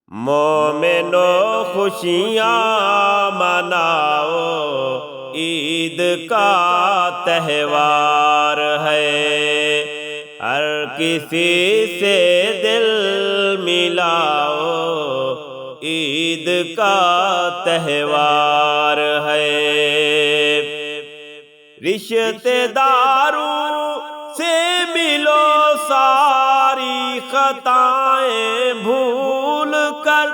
مومنو خوشیاں مناؤ، عید کا تہوار ہے۔ ہر کسی سے دل ملاؤ، عید کا تہوار ہے۔ رشتہ داروں سے ملو، ساری خطائیں بھول کر۔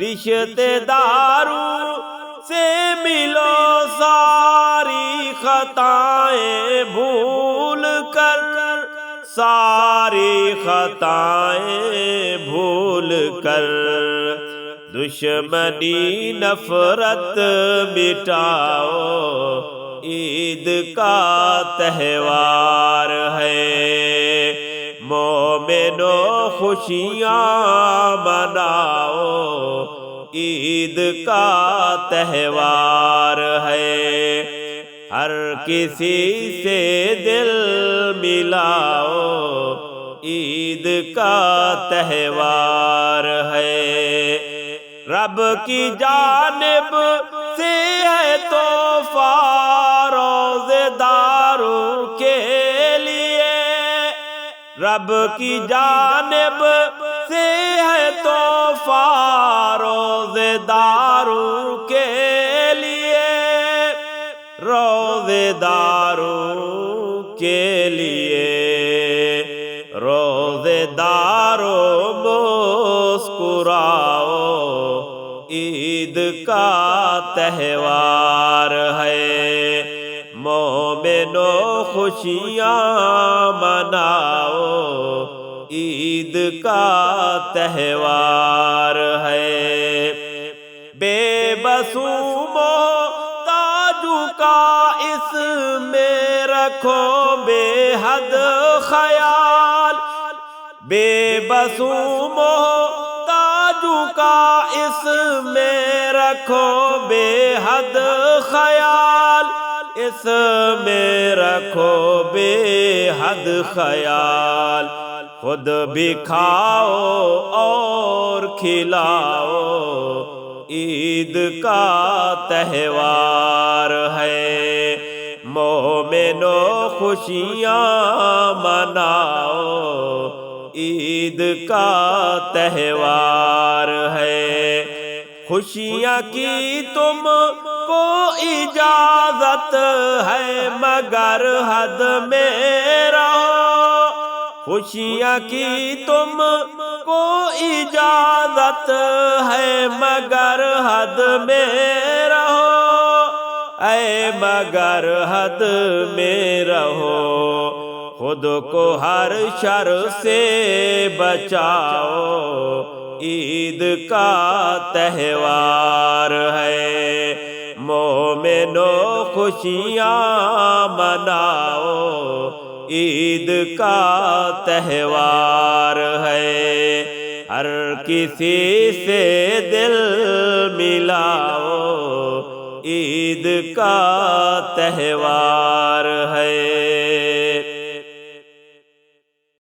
رشتہ داروں سے ملو، ساری خطائیں بھول کر۔ ساری خطائیں بھول کر، دشمنی نفرت مٹاؤ، عید کا تہوار ہے۔ مومنو خوشیاں مناؤ، عید کا تہوار ہے۔ ہر کسی سے دل ملاؤ، عید کا تہوار ہے۔ رب کی جانب سے ہے تحفہ روزے داروں کے لیے۔ رب کی جانب سے ہے تحفہ روزے داروں کے لیے۔ روزے داروں کے لیے، روزے داروں مسکراؤ، عید کا تہوار ہے۔ مومنو خوشیاں مناؤ، عید کا تہوار ہے۔ بے بسوں محتاجوں کا اس میں رکھو بے حد خیال۔ بے بسوں محتاجوں کا اس میں رکھو بے حد خیال۔ اس میں رکھو بے حد خیال۔ خود بھی کھاؤ اور کھلاؤ، عید کا تہوار ہے۔ مومنو خوشیاں مناؤ، عید کا تہوار ہے۔ خوشیاں کی تم کو اجازت ہے، مگر حد میں رہو۔ خوشیاں کی تم کو اجازت ہے، مگر حد میں رہو۔ اے مگر حد میں رہو، خود کو ہر شر سے بچاؤ، عید کا تہوار ہے۔ مومنو خوشیاں مناؤ، عید کا تہوار ہے۔ ہر کسی سے دل ملاؤ، عید کا تہوار ہے۔